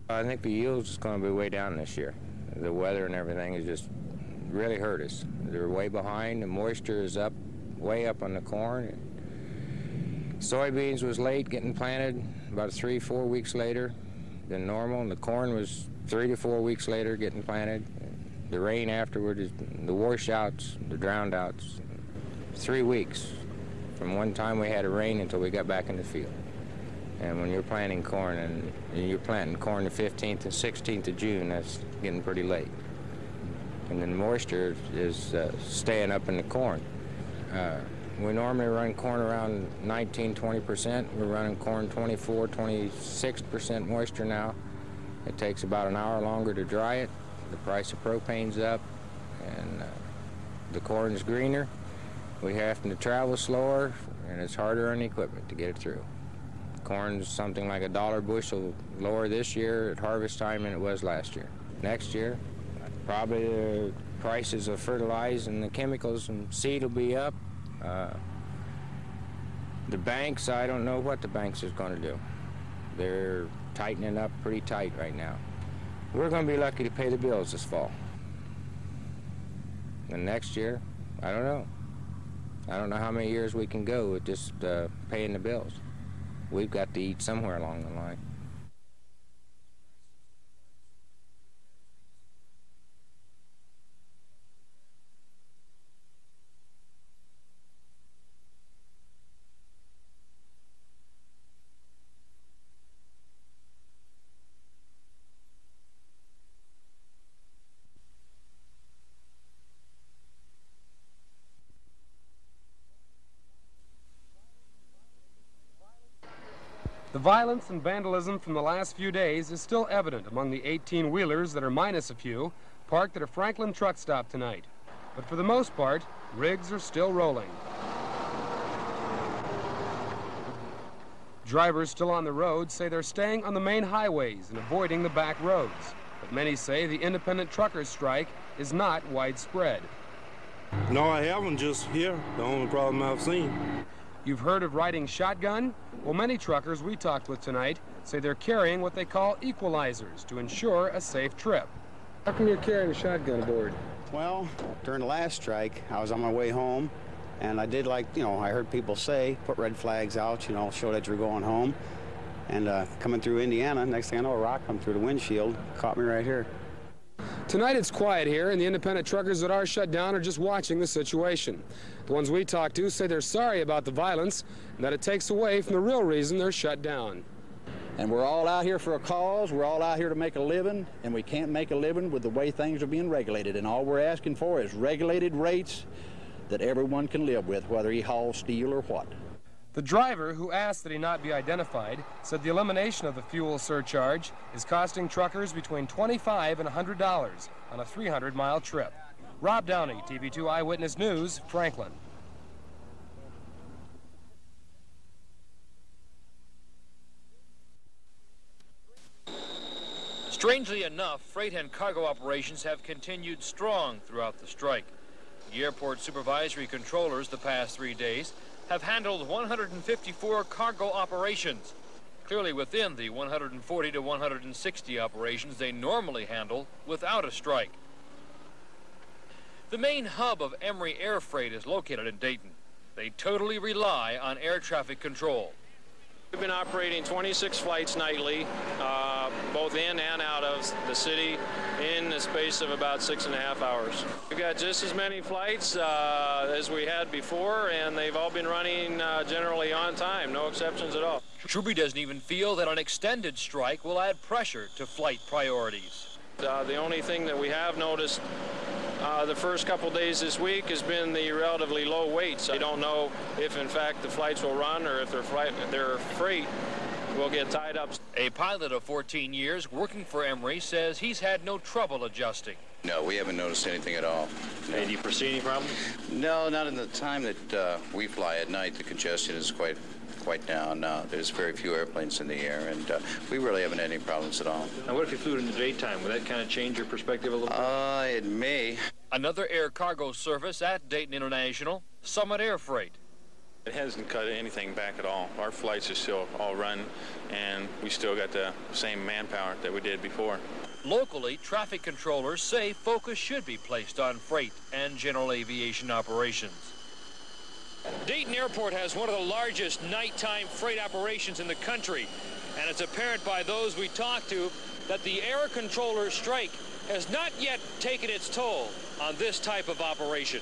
I think the yields is going to be way down this year. The weather and everything has just really hurt us. They're way behind. The moisture is up, way up on the corn. Soybeans was late getting planted, about 3-4 weeks later than normal, and the corn was 3 to 4 weeks later getting planted. The rain afterward, the washouts, the drowned outs, 3 weeks from one time we had a rain until we got back in the field. And when you're planting corn and you're planting corn the 15th and 16th of June, that's getting pretty late. And then moisture is staying up in the corn. We normally run corn around 19-20%. We're running corn 24-26% moisture now. It takes about an hour longer to dry it. The price of propane's up, and the corn's greener. We have to travel slower, and it's harder on the equipment to get it through. Corn's something like $1 a bushel lower this year at harvest time than it was last year. Next year, probably the prices of fertilizer and the chemicals and seed will be up. The banks, I don't know what the banks is going to do. They're tightening up pretty tight right now. We're going to be lucky to pay the bills this fall. And next year, I don't know. I don't know how many years we can go with just paying the bills. We've got to eat somewhere along the line. The violence and vandalism from the last few days is still evident among the 18-wheelers that are minus a few parked at a Franklin truck stop tonight. But for the most part, rigs are still rolling. Drivers still on the road say they're staying on the main highways and avoiding the back roads. But many say the independent truckers' strike is not widespread. No, I haven't, just here. The only problem I've seen. You've heard of riding shotgun? Well, many truckers we talked with tonight say they're carrying what they call equalizers to ensure a safe trip. How come you're carrying a shotgun aboard? Well, during the last strike, I was on my way home, and I did, like, I heard people say, put red flags out, show that you're going home. And coming through Indiana, next thing I know, a rock come through the windshield, caught me right here. Tonight it's quiet here, and the independent truckers that are shut down are just watching the situation. The ones we talked to say they're sorry about the violence and that it takes away from the real reason they're shut down. And we're all out here for a cause. We're all out here to make a living, and we can't make a living with the way things are being regulated. And all we're asking for is regulated rates that everyone can live with, whether he hauls steel or what. The driver, who asked that he not be identified, said the elimination of the fuel surcharge is costing truckers between $25 and $100 on a 300-mile trip. Rob Downey, TV2 Eyewitness News, Franklin. Strangely enough, freight and cargo operations have continued strong throughout the strike. The airport supervisory controllers the past 3 days have handled 154 cargo operations, clearly within the 140 to 160 operations they normally handle without a strike. The main hub of Emory Air Freight is located in Dayton. They totally rely on air traffic control. We've been operating 26 flights nightly, both in and out of the city, in the space of about 6.5 hours. We've got just as many flights as we had before, and they've all been running generally on time, no exceptions at all. Truby doesn't even feel that an extended strike will add pressure to flight priorities. The only thing that we have noticed the first couple days this week has been the relatively low weights. I don't know if, in fact, the flights will run or if their freight will get tied up. A pilot of 14 years working for Emory says he's had no trouble adjusting. No, we haven't noticed anything at all. No. Do you foresee any problem? No, not in the time that we fly at night. The congestion is quite down now. There's very few airplanes in the air, and we really haven't had any problems at all. Now, what if you flew in the daytime? Would that kind of change your perspective a little bit? It may. Another air cargo service at Dayton International, Summit Air Freight. It hasn't cut anything back at all. Our flights are still all run, and we still got the same manpower that we did before. Locally, traffic controllers say focus should be placed on freight and general aviation operations. Dayton Airport has one of the largest nighttime freight operations in the country, and it's apparent by those we talked to that the air controller strike has not yet taken its toll on this type of operation.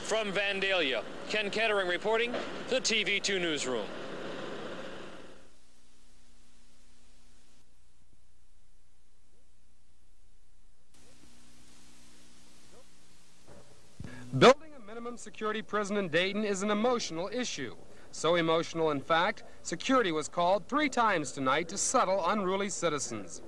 From Vandalia, Ken Kettering reporting, the TV2 Newsroom. Building a minimum security prison in Dayton is an emotional issue. So emotional, in fact, security was called 3 times tonight to settle unruly citizens.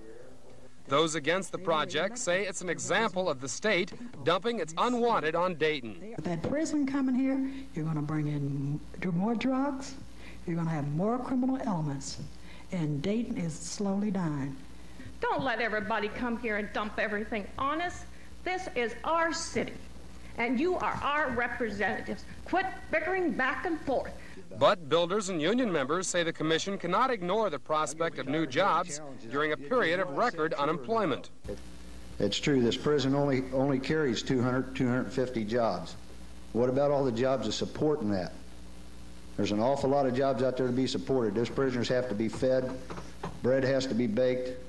Those against the project say it's an example of the state dumping its unwanted on Dayton. With that prison coming here, you're going to bring in more drugs, you're going to have more criminal elements, and Dayton is slowly dying. Don't let everybody come here and dump everything on us. This is our city, and you are our representatives. Quit bickering back and forth. But builders and union members say the commission cannot ignore the prospect of new jobs during a period of record unemployment. It's true, this prison only carries 250 jobs. What about all the jobs of supporting that? There's an awful lot of jobs out there to be supported. Those prisoners have to be fed, bread has to be baked,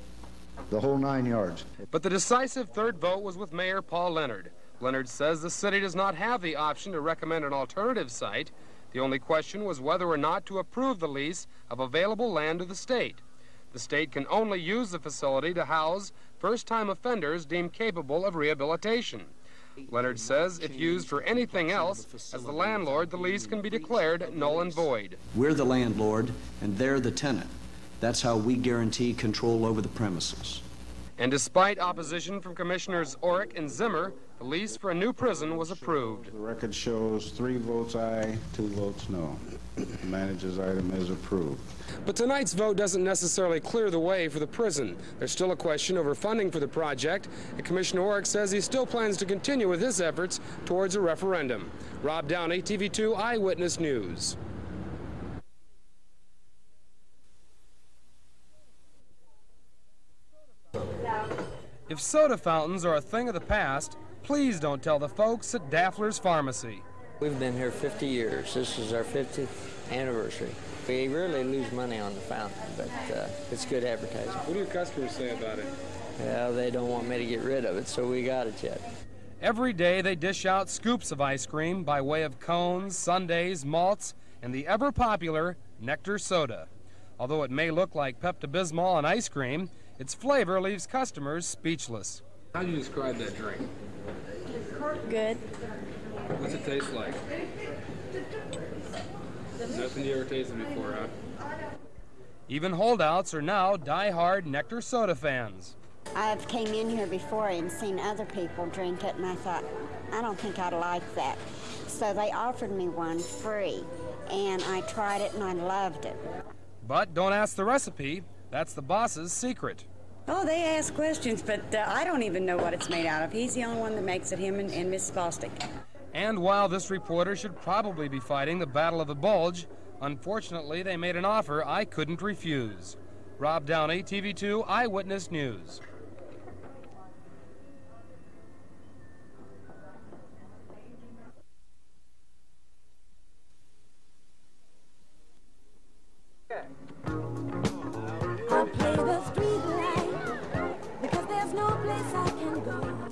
the whole 9 yards. But the decisive third vote was with Mayor Paul Leonard. Leonard says the city does not have the option to recommend an alternative site. The only question was whether or not to approve the lease of available land to the state. The state can only use the facility to house first-time offenders deemed capable of rehabilitation. Leonard says if used for anything else, as the landlord, the lease can be declared null and void. We're the landlord, and they're the tenant. That's how we guarantee control over the premises. And despite opposition from Commissioners Orrick and Zimmer, the lease for a new prison was approved. The record shows 3 votes aye, 2 votes no. The manager's item is approved. But tonight's vote doesn't necessarily clear the way for the prison. There's still a question over funding for the project, and Commissioner Orrick says he still plans to continue with his efforts towards a referendum. Rob Downey, TV2 Eyewitness News. If soda fountains are a thing of the past, please don't tell the folks at Daffler's Pharmacy. We've been here 50 years. This is our 50th anniversary. We rarely lose money on the fountain, but it's good advertising. What do your customers say about it? Well, they don't want me to get rid of it, so we got it yet. Every day they dish out scoops of ice cream by way of cones, sundaes, malts, and the ever-popular Nectar soda. Although it may look like Pepto-Bismol and ice cream, its flavor leaves customers speechless. How do you describe that drink? Good. What's it taste like? Nothing you ever tasted before, huh? Even holdouts are now die-hard Nectar soda fans. I've came in here before and seen other people drink it, and I thought, I don't think I'd like that. So they offered me one free, and I tried it and I loved it. But don't ask the recipe. That's the boss's secret. Oh, they ask questions, but I don't even know what it's made out of. He's the only one that makes it, him and Miss Bostic. And while this reporter should probably be fighting the Battle of the Bulge, unfortunately they made an offer I couldn't refuse. Rob Downey, TV2 Eyewitness News.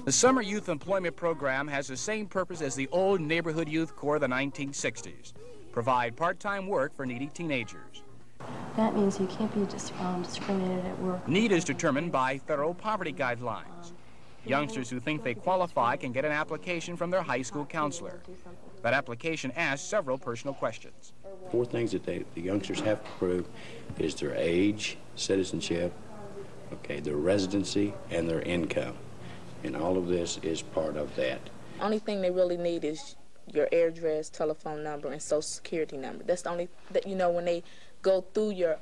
The Summer Youth Employment Program has the same purpose as the old Neighborhood Youth Corps of the 1960s. Provide part-time work for needy teenagers. That means you can't be discriminated at work. Need is determined by federal poverty guidelines. Youngsters who think they qualify can get an application from their high school counselor. That application asks several personal questions. 4 things that the youngsters have to prove is their age, citizenship, their residency, and their income. And all of this is part of that. Only thing they really need is your address, telephone number, and social security number. That's the only, when they go through your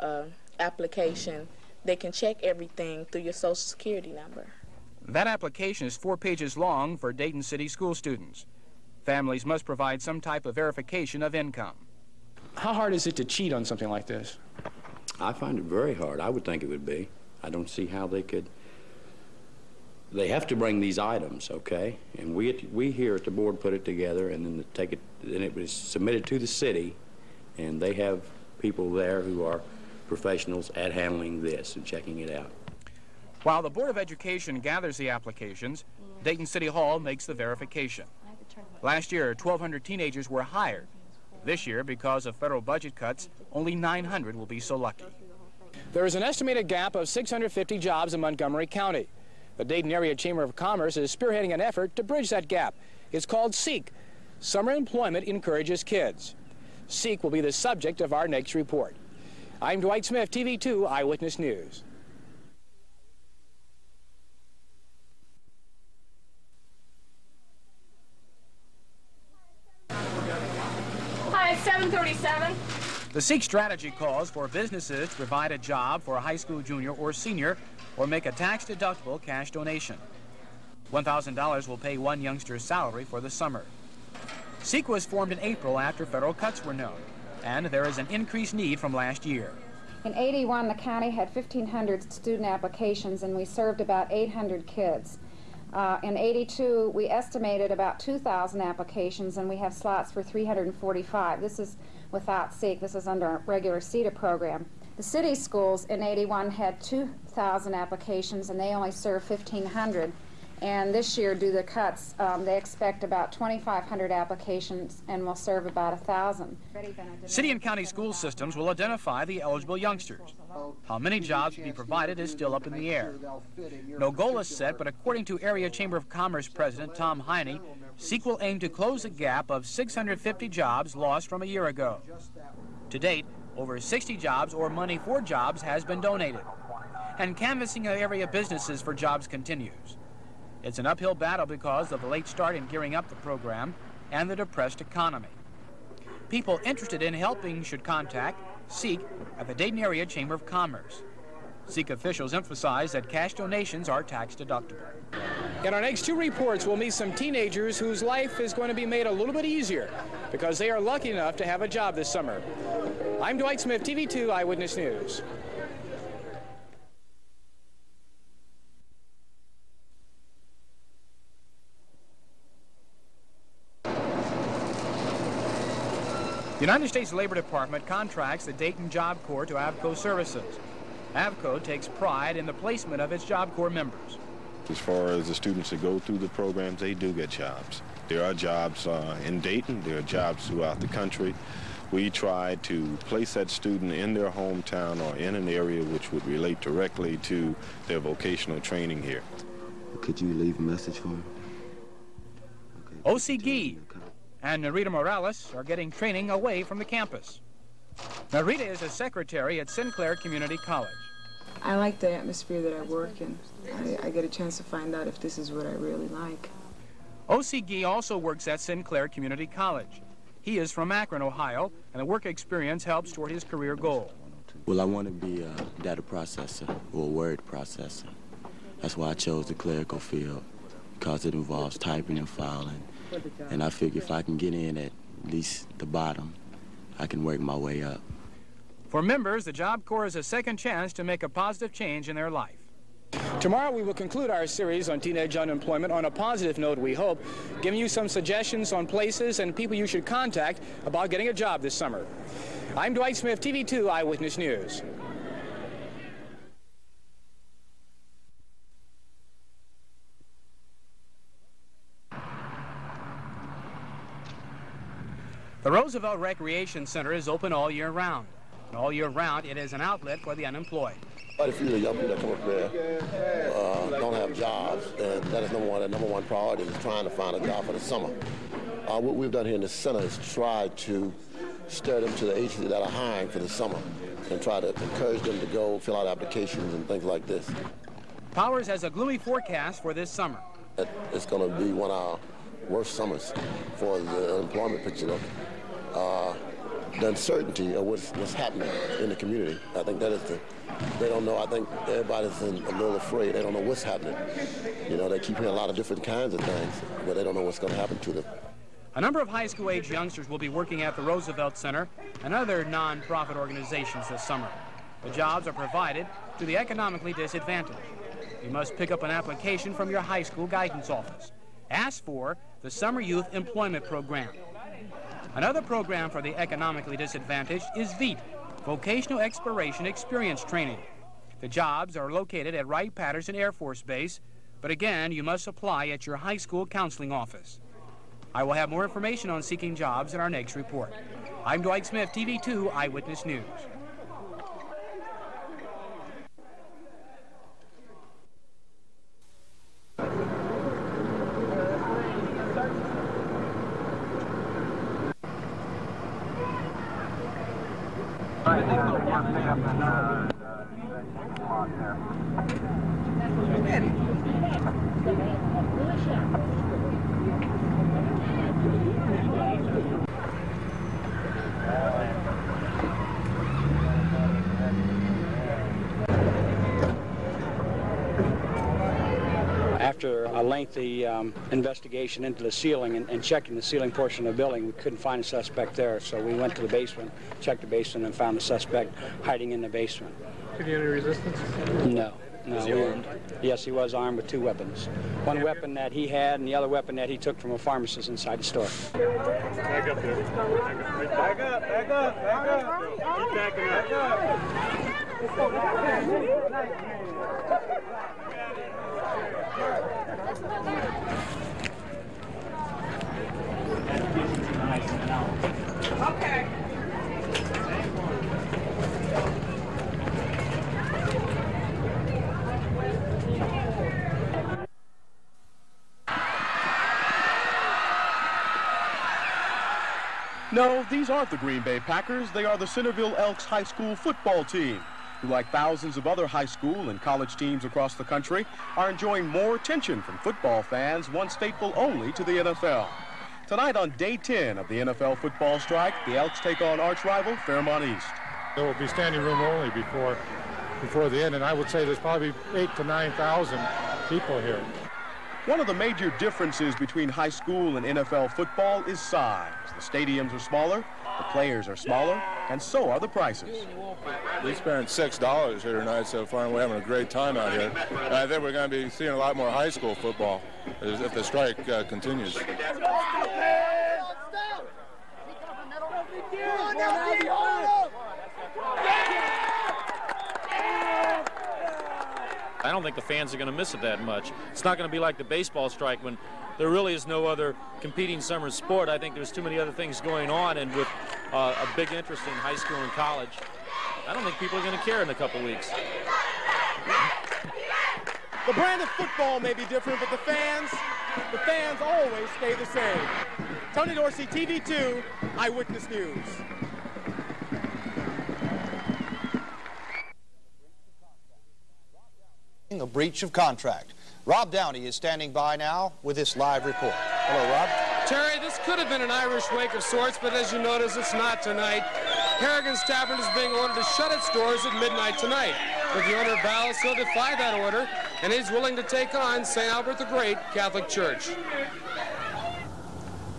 application, they can check everything through your social security number. That application is 4 pages long for Dayton City school students. Families must provide some type of verification of income. How hard is it to cheat on something like this? I find it very hard. I would think it would be. I don't see how they could. They have to bring these items, okay? And we here at the board put it together, and then it was submitted to the city, and they have people there who are professionals at handling this and checking it out. While the Board of Education gathers the applications, Dayton City Hall makes the verification. Last year, 1,200 teenagers were hired. This year, because of federal budget cuts, only 900 will be so lucky. There is an estimated gap of 650 jobs in Montgomery County. The Dayton Area Chamber of Commerce is spearheading an effort to bridge that gap. It's called SEEK. Summer Employment Encourages Kids. SEEK will be the subject of our next report. I'm Dwight Smith, TV2 Eyewitness News. Hi, it's 7:37. The SEEK strategy calls for businesses to provide a job for a high school junior or senior or make a tax-deductible cash donation. $1,000 will pay one youngster's salary for the summer. SEEK was formed in April after federal cuts were known, and there is an increased need from last year. In 81, the county had 1,500 student applications, and we served about 800 kids. In 82, we estimated about 2,000 applications, and we have slots for 345. This is without SEEK. This is under our regular CETA program. The city schools in 81 had 2,000 applications, and they only serve 1,500. And this year, due to the cuts, they expect about 2,500 applications and will serve about 1,000. City and county school systems will identify the eligible youngsters. How many jobs will be provided is still up in the air. No goal is set, but according to Area Chamber of Commerce President Tom Heine, SEEK will aim to close the gap of 650 jobs lost from a year ago. To date, over 60 jobs or money for jobs has been donated. And canvassing of area businesses for jobs continues. It's an uphill battle because of the late start in gearing up the program and the depressed economy. People interested in helping should contact SEEK at the Dayton Area Chamber of Commerce. SEEK officials emphasize that cash donations are tax deductible. In our next two reports, we'll meet some teenagers whose life is going to be made a little bit easier because they are lucky enough to have a job this summer. I'm Dwight Smith, TV2 Eyewitness News. The United States Labor Department contracts the Dayton Job Corps to Avco Services. Avco takes pride in the placement of its Job Corps members. As far as the students that go through the programs, they do get jobs. There are jobs in Dayton. There are jobs throughout the country. We try to place that student in their hometown or in an area which would relate directly to their vocational training here. Could you leave a message for me? O.C. Gee and Narita Morales are getting training away from the campus. Narita is a secretary at Sinclair Community College. I like the atmosphere that I work in. I get a chance to find out if this is what I really like. O.C. Gee also works at Sinclair Community College. He is from Akron, Ohio, and the work experience helps toward his career goal. Well, I want to be a data processor or a word processor. That's why I chose the clerical field, because it involves typing and filing. And I figure if I can get in at least the bottom, I can work my way up. For members, the Job Corps is a second chance to make a positive change in their life. Tomorrow we will conclude our series on teenage unemployment on a positive note, we hope, giving you some suggestions on places and people you should contact about getting a job this summer. I'm Dwight Smith, TV2 Eyewitness News. The Roosevelt Recreation Center is open all year round. And all year round, it is an outlet for the unemployed. Quite a few of the young people that come up there don't have jobs, and that is number one priority is trying to find a job for the summer. What we've done here in the center is try to stir them to the agencies that are hiring for the summer and try to encourage them to go fill out applications and things like this. Powers has a gloomy forecast for this summer. It's going to be one of our worst summers for the unemployment picture. The uncertainty of what's happening in the community. I think that is they don't know. I think everybody's a little afraid. They don't know what's happening. You know, they keep hearing a lot of different kinds of things, but they don't know what's going to happen to them. A number of high school-age youngsters will be working at the Roosevelt Center and other non-profit organizations this summer. The jobs are provided to the economically disadvantaged. You must pick up an application from your high school guidance office. Ask for the Summer Youth Employment Program. Another program for the economically disadvantaged is VEET, Vocational Exploration Experience Training. The jobs are located at Wright-Patterson Air Force Base, but again, you must apply at your high school counseling office. I will have more information on seeking jobs in our next report. I'm Dwight Smith, TV2 Eyewitness News. After a lengthy investigation into the ceiling and checking the ceiling portion of the building, we couldn't find a suspect there, so we went to the basement, checked the basement, and found the suspect hiding in the basement. Did he have any resistance? No. Was he armed? Yes, he was armed with 2 weapons. One weapon that he had and the other weapon that he took from a pharmacist inside the store. Back up there. Back up, back up, back up. Keep backing up. Okay. No, these aren't the Green Bay Packers. They are the Centerville Elks High School football team, who, like thousands of other high school and college teams across the country, are enjoying more attention from football fans once fateful only to the NFL. Tonight on Day 10 of the NFL football strike, the Elks take on arch rival Fairmont East. There will be standing room only before the end, and I would say there's probably 8,000 to 9,000 people here. One of the major differences between high school and NFL football is size. The stadiums are smaller, the players are smaller, and so are the prices. We spent $6 here tonight so far, and we're having a great time out here. And I think we're going to be seeing a lot more high school football if the strike continues. I don't think the fans are going to miss it that much. It's not going to be like the baseball strike when there really is no other competing summer sport. I think there's too many other things going on, and with a big interest in high school and college, I don't think people are going to care in a couple weeks. The brand of football may be different, but the fans always stay the same. Tony Dorsey, TV2, Eyewitness News. A breach of contract. Rob Downey is standing by now with this live report. Hello, Rob. Terry, this could have been an Irish wake of sorts, but as you notice, it's not tonight. Harrigan's Tavern is being ordered to shut its doors at midnight tonight. But the owner vows he'll defy that order, and he's willing to take on St. Albert the Great Catholic Church.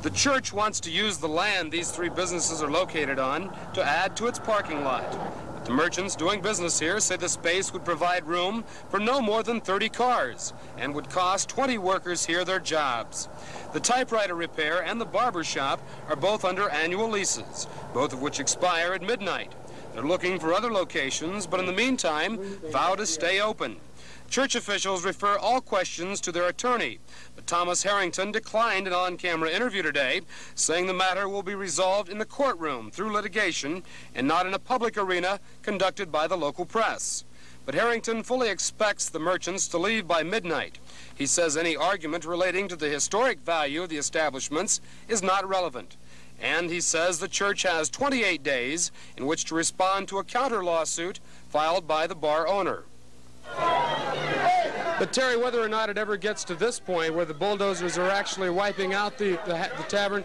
The church wants to use the land these 3 businesses are located on to add to its parking lot. But the merchants doing business here say the space would provide room for no more than 30 cars and would cost 20 workers here their jobs. The typewriter repair and the barber shop are both under annual leases, both of which expire at midnight. They're looking for other locations, but in the meantime, vow to stay open. Church officials refer all questions to their attorney, but Thomas Harrington declined an on-camera interview today, saying the matter will be resolved in the courtroom through litigation and not in a public arena conducted by the local press. But Harrington fully expects the merchants to leave by midnight. He says any argument relating to the historic value of the establishments is not relevant. And he says the church has 28 days in which to respond to a counter-lawsuit filed by the bar owner. But Terry, whether or not it ever gets to this point where the bulldozers are actually wiping out the tavern,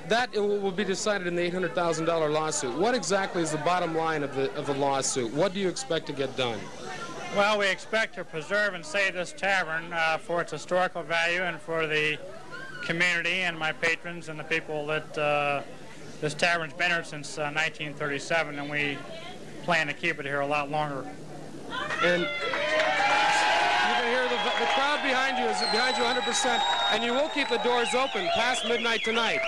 that will be decided in the $800,000 lawsuit. What exactly is the bottom line of the lawsuit? What do you expect to get done? Well, we expect to preserve and save this tavern for its historical value and for the community and my patrons and the people that this tavern's been here since 1937, and we plan to keep it here a lot longer. And you can hear the crowd behind you is behind you 100%, and you will keep the doors open past midnight tonight.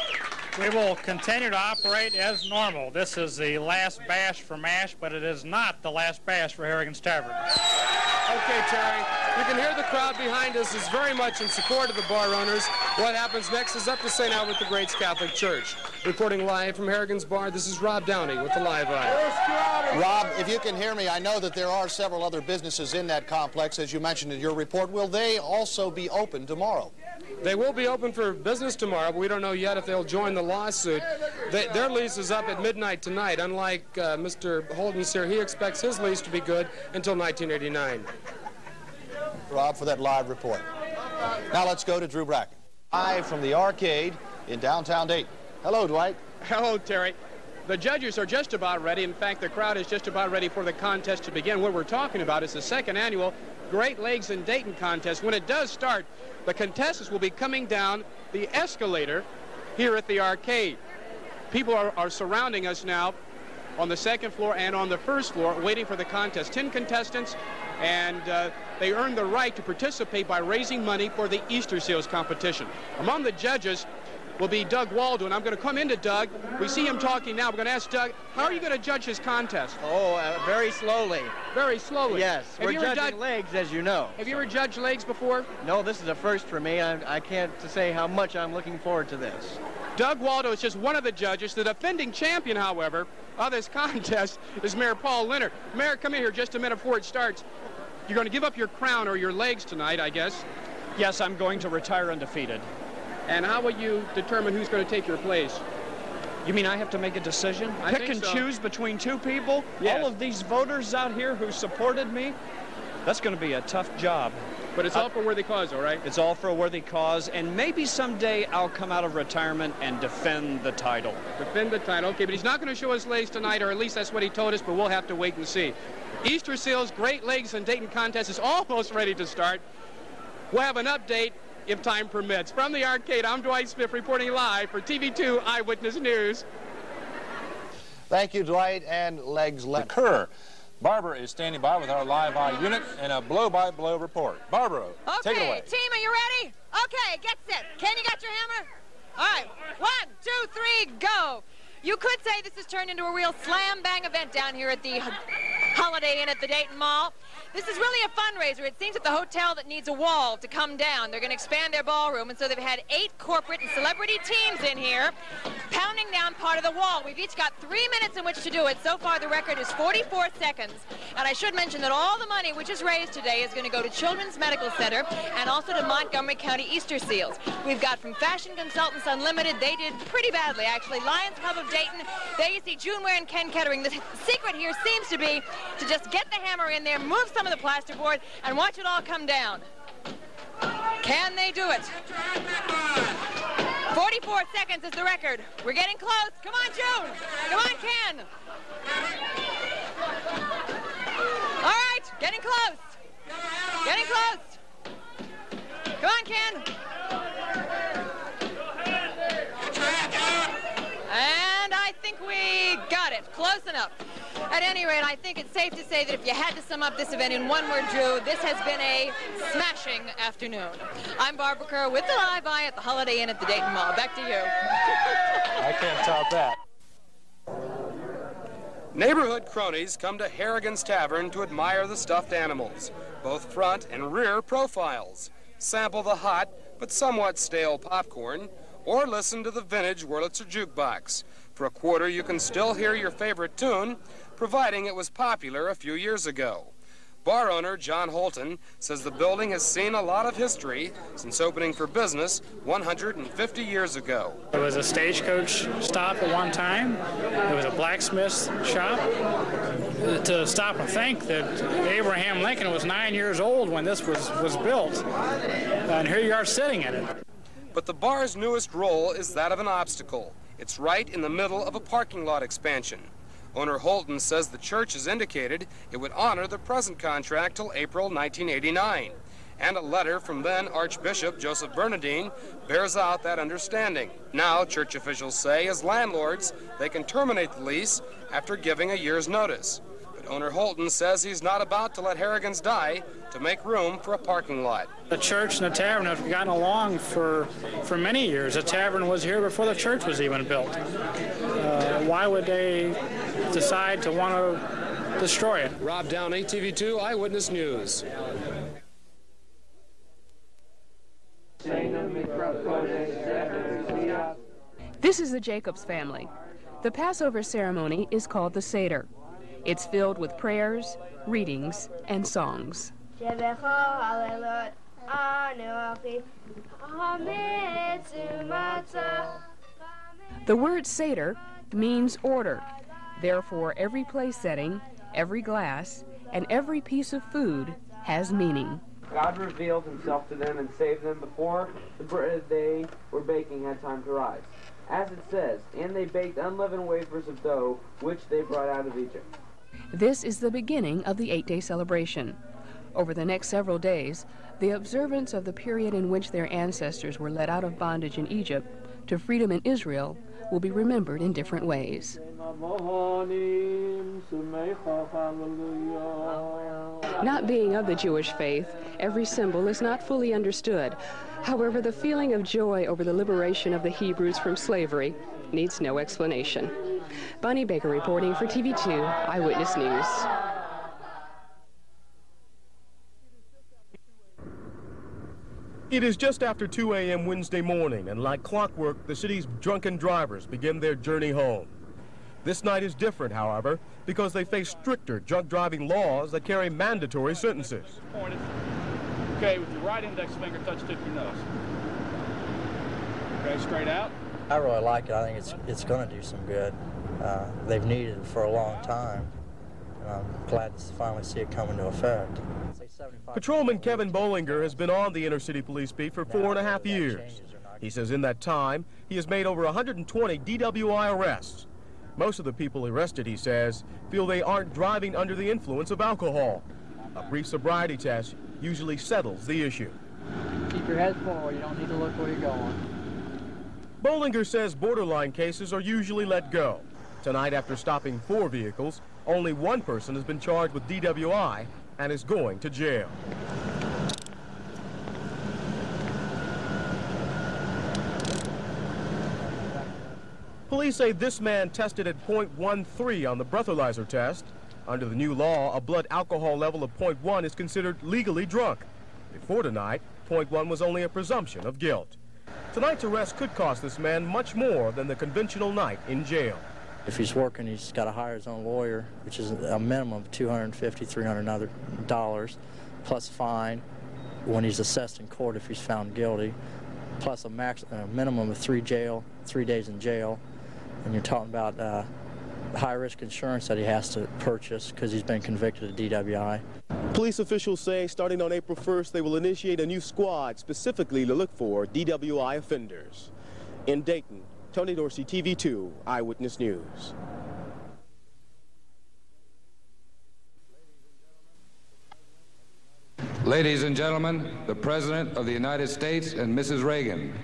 We will continue to operate as normal. This is the last bash for MASH, but it is not the last bash for Harrigan's Tavern. Okay, Terry, you can hear the crowd behind us is very much in support of the bar owners. What happens next is up to St. Albert the Great's Catholic Church. Reporting live from Harrigan's Bar, this is Rob Downey with the Live Eye. Rob, if you can hear me, I know that there are several other businesses in that complex, as you mentioned in your report. Will they also be open tomorrow? They will be open for business tomorrow, but we don't know yet if they'll join the lawsuit. Their lease is up at midnight tonight. Unlike Mr. Holden's here, he expects his lease to be good until 1989. Rob, for that live report. Now let's go to Drew Bracken. Live from the arcade in downtown Dayton. Hello, Dwight. Hello, Terry. The judges are just about ready. In fact, the crowd is just about ready for the contest to begin. What we're talking about is the second annual Great Legs in Dayton contest. When it does start, the contestants will be coming down the escalator here at the arcade. People are surrounding us now on the second floor and on the first floor waiting for the contest. 10 contestants, and they earn the right to participate by raising money for the Easter Seals competition. Among the judges will be Doug Waldo, and I'm going to come into Doug. We see him talking now. We're going to ask Doug, how are you going to judge his contest? Oh, very slowly. Very slowly? Yes. We're judging legs, as you know. Have you ever judged legs before? No, this is a first for me. I can't say how much I'm looking forward to this. Doug Waldo is just one of the judges. The defending champion, however, of this contest is Mayor Paul Leonard. Mayor, come in here just a minute before it starts. You're going to give up your crown or your legs tonight, I guess. Yes, I'm going to retire undefeated. And how will you determine who's going to take your place? You mean I have to make a decision? Pick and choose between two people? Yes. All of these voters out here who supported me? That's going to be a tough job. But it's all for a worthy cause, all right? It's all for a worthy cause, and maybe someday I'll come out of retirement and defend the title. Defend the title, okay, but he's not going to show his legs tonight, or at least that's what he told us, but we'll have to wait and see. Easter Seals Great Legs in Dayton contest is almost ready to start. We'll have an update if time permits. From the arcade, I'm Dwight Smith reporting live for TV2 Eyewitness News. Thank you, Dwight, and legs left. Kerr. Barbara is standing by with our Live Eye unit and a blow-by-blow report. Barbara, take it away. Okay, team, are you ready? Okay, get set. Ken, you got your hammer? All right, 1, 2, 3, go. You could say this has turned into a real slam-bang event down here at the Holiday Inn at the Dayton Mall. This is really a fundraiser. It seems at the hotel that needs a wall to come down. They're going to expand their ballroom, and so they've had 8 corporate and celebrity teams in here pounding down part of the wall. We've each got 3 minutes in which to do it. So far, the record is 44 seconds. And I should mention that all the money which is raised today is going to go to Children's Medical Center and also to Montgomery County Easter Seals. We've got from Fashion Consultants Unlimited. They did pretty badly, actually. Lions Club of Dayton. There you see June Ware and Ken Kettering. The secret here seems to be to just get the hammer in there, move some of the plasterboard, and watch it all come down. Can they do it? 44 seconds is the record. We're getting close. Come on, June. Come on, Ken. All right, getting close. Getting close. Come on, Ken. And I think we got it. Close enough. At any rate, I think it's safe to say that if you had to sum up this event in one word, Drew, this has been a smashing afternoon. I'm Barbara Kerr with the Live Eye at the Holiday Inn at the Dayton Mall. Back to you. I can't top that. Neighborhood cronies come to Harrigan's Tavern to admire the stuffed animals, both front and rear profiles, sample the hot but somewhat stale popcorn, or listen to the vintage Wurlitzer jukebox. For a quarter, you can still hear your favorite tune, providing it was popular a few years ago. Bar owner John Holton says the building has seen a lot of history since opening for business 150 years ago. It was a stagecoach stop at one time. It was a blacksmith shop. To stop and think that Abraham Lincoln was 9 years old when this was built, and here you are sitting in it. But the bar's newest role is that of an obstacle. It's right in the middle of a parking lot expansion. Owner Holton says the church has indicated it would honor the present contract till April 1989. And a letter from then Archbishop Joseph Bernardine bears out that understanding. Now, church officials say, as landlords, they can terminate the lease after giving a year's notice. But owner Holton says he's not about to let Harrigan's die to make room for a parking lot. The church and the tavern have gotten along for many years. The tavern was here before the church was even built. Why would they decide to want to destroy it? Rob Downey, TV2 Eyewitness News. This is the Jacobs family. The Passover ceremony is called the Seder. It's filled with prayers, readings, and songs. The word Seder means order. Therefore, every place setting, every glass, and every piece of food has meaning. God revealed himself to them and saved them before the bread they were baking had time to rise. As it says, and they baked unleavened wafers of dough, which they brought out of Egypt. This is the beginning of the 8-day celebration. Over the next several days, the observance of the period in which their ancestors were led out of bondage in Egypt to freedom in Israel will be remembered in different ways. Not being of the Jewish faith, every symbol is not fully understood. However, the feeling of joy over the liberation of the Hebrews from slavery needs no explanation. Bonnie Baker reporting for TV2 Eyewitness News. It is just after 2 a.m. Wednesday morning, and like clockwork, the city's drunken drivers begin their journey home. This night is different, however, because they face stricter drunk driving laws that carry mandatory sentences. Okay, with your right index finger, touch tip of your nose. Okay, straight out. I really like it. I think it's going to do some good. They've needed it for a long time, and I'm glad to finally see it come into effect. Patrolman Kevin Bollinger has been on the inner-city police beat for 4.5 years. He says in that time, he has made over 120 DWI arrests. Most of the people arrested, he says, feel they aren't driving under the influence of alcohol. A brief sobriety test usually settles the issue. Keep your head forward. You don't need to look where you're going. Bollinger says borderline cases are usually let go. Tonight, after stopping 4 vehicles, only one person has been charged with DWI and is going to jail. Police say this man tested at .13 on the breathalyzer test. Under the new law, a blood alcohol level of .1 is considered legally drunk. Before tonight, .1 was only a presumption of guilt. Tonight's arrest could cost this man much more than the conventional night in jail. If he's working, he's got to hire his own lawyer, which is a minimum of $250, $300 plus fine when he's assessed in court if he's found guilty, plus a minimum of 3 days in jail. And you're talking about high-risk insurance that he has to purchase because he's been convicted of DWI. Police officials say starting on April 1st, they will initiate a new squad specifically to look for DWI offenders. In Dayton, Tony Dorsey, TV2 Eyewitness News. Ladies and gentlemen, the President of the United States and Mrs. Reagan.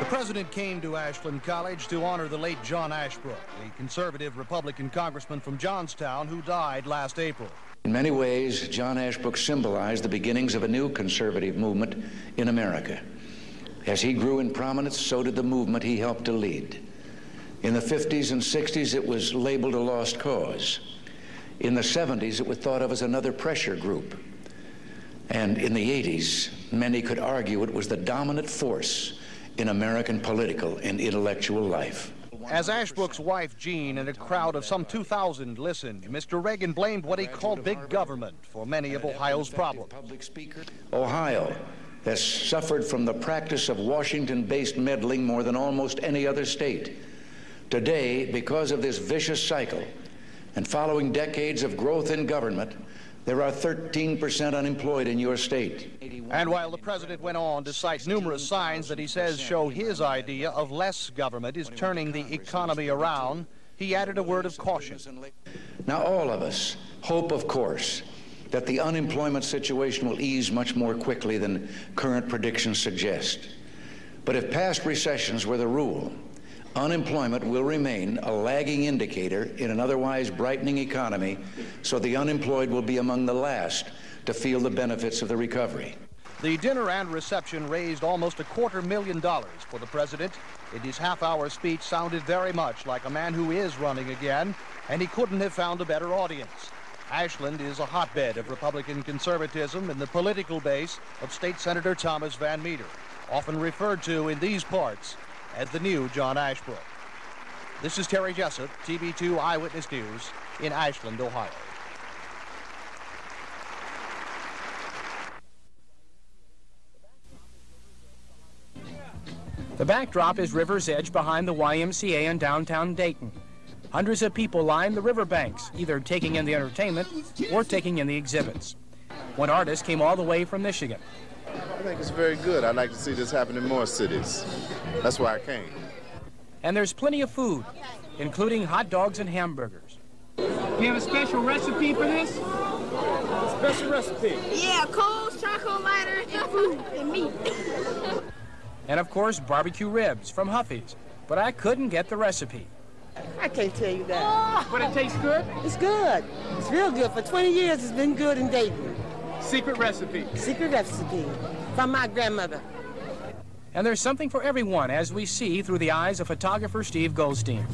The President came to Ashland College to honor the late John Ashbrook, a conservative Republican congressman from Johnstown who died last April. In many ways, John Ashbrook symbolized the beginnings of a new conservative movement in America. As he grew in prominence, so did the movement he helped to lead. In the 50s and 60s, it was labeled a lost cause. In the 70s, it was thought of as another pressure group. And in the 80s, many could argue it was the dominant force in American political and intellectual life. As Ashbrook's wife, Jean, and a crowd of some 2,000 listened, Mr. Reagan blamed what he called big government for many of Ohio's problems. Ohio has suffered from the practice of Washington-based meddling more than almost any other state. Today, because of this vicious cycle, and following decades of growth in government, there are 13% unemployed in your state. And while the president went on to cite numerous signs that he says show his idea of less government is turning the economy around, he added a word of caution. Now, all of us hope, of course, that the unemployment situation will ease much more quickly than current predictions suggest. But if past recessions were the rule, unemployment will remain a lagging indicator in an otherwise brightening economy, so the unemployed will be among the last to feel the benefits of the recovery. The dinner and reception raised almost $250,000 for the president. In his half-hour speech sounded very much like a man who is running again, and he couldn't have found a better audience. Ashland is a hotbed of Republican conservatism in the political base of State Senator Thomas Van Meter, often referred to in these parts as the new John Ashbrook. This is Terry Jessup, TV2 Eyewitness News in Ashland, Ohio. The backdrop is River's Edge behind the YMCA in downtown Dayton. Hundreds of people line the riverbanks, either taking in the entertainment or taking in the exhibits. One artist came all the way from Michigan. I think it's very good. I'd like to see this happen in more cities. That's why I came. And there's plenty of food, including hot dogs and hamburgers. You have a special recipe for this? Special recipe? Yeah, coals, charcoal lighter, and food, and meat. And of course, barbecue ribs from Huffy's. But I couldn't get the recipe. I can't tell you that. But it tastes good? It's good. It's real good. For 20 years, it's been good in Dayton. Secret recipe. Secret recipe from my grandmother. And there's something for everyone, as we see through the eyes of photographer Steve Goldstein.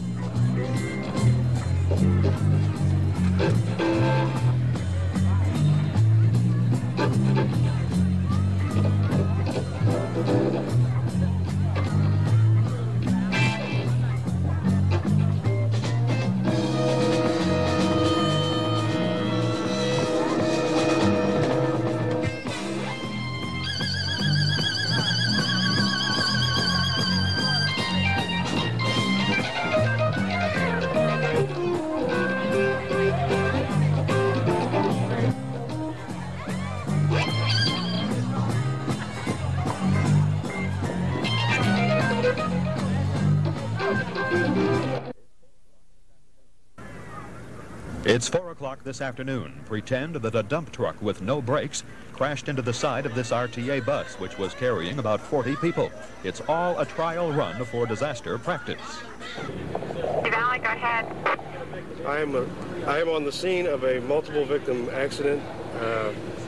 It's 4 o'clock this afternoon. Pretend that a dump truck with no brakes crashed into the side of this RTA bus, which was carrying about 40 people. It's all a trial run for disaster practice. Valley, go ahead. I am on the scene of a multiple victim accident,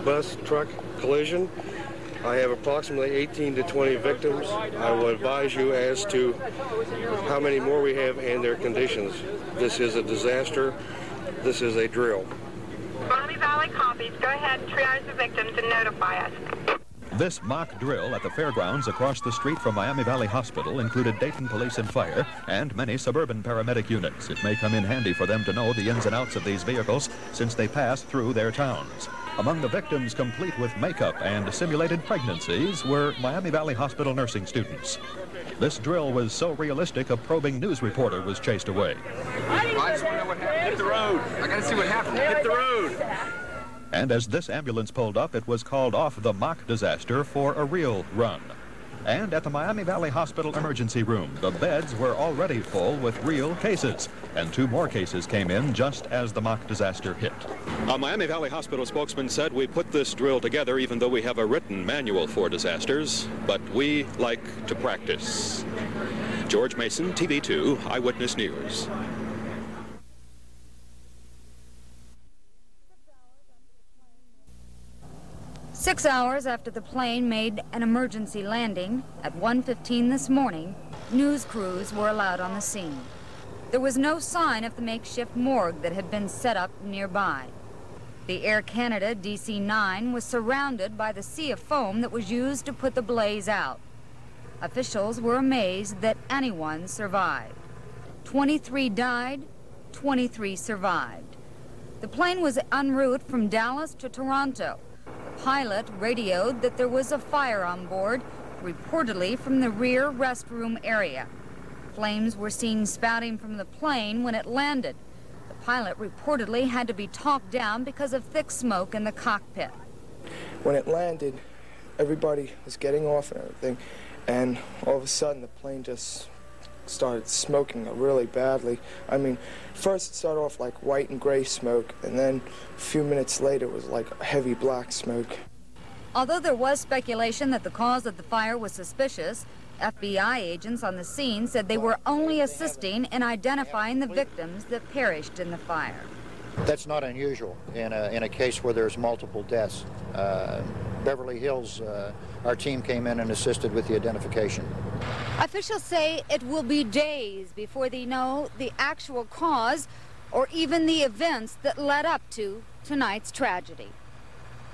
bus truck collision. I have approximately 18 to 20 victims. I will advise you as to how many more we have and their conditions. This is a disaster. This is a drill. Miami Valley copies. Go ahead and triage the victims and notify us. This mock drill at the fairgrounds across the street from Miami Valley Hospital included Dayton Police and Fire and many suburban paramedic units. It may come in handy for them to know the ins and outs of these vehicles since they pass through their towns. Among the victims complete with makeup and simulated pregnancies were Miami Valley Hospital nursing students. This drill was so realistic, a probing news reporter was chased away. I just want to know what happened. Hit the road. I got to see what happened. Hit the road. And as this ambulance pulled up, it was called off the mock disaster for a real run. And at the Miami Valley Hospital emergency room, the beds were already full with real cases. And 2 more cases came in just as the mock disaster hit. A Miami Valley Hospital spokesman said, "We put this drill together even though we have a written manual for disasters, but we like to practice." George Mason, TV2 Eyewitness News. Six hours after the plane made an emergency landing, at 1:15 this morning, news crews were allowed on the scene. There was no sign of the makeshift morgue that had been set up nearby. The Air Canada DC-9 was surrounded by the sea of foam that was used to put the blaze out. Officials were amazed that anyone survived. 23 died, 23 survived. The plane was en route from Dallas to Toronto. The pilot radioed that there was a fire on board, reportedly from the rear restroom area. Flames were seen spouting from the plane when it landed. The pilot reportedly had to be talked down because of thick smoke in the cockpit. When it landed, everybody was getting off and everything, and all of a sudden the plane just started smoking really badly. I mean, first it started off like white and gray smoke, and then a few minutes later it was like heavy black smoke. Although there was speculation that the cause of the fire was suspicious, FBI agents on the scene said they were only assisting in identifying the victims that perished in the fire. That's not unusual in a case where there's multiple deaths. Beverly Hills, our team came in and assisted with the identification. Officials say it will be days before they know the actual cause or even the events that led up to tonight's tragedy.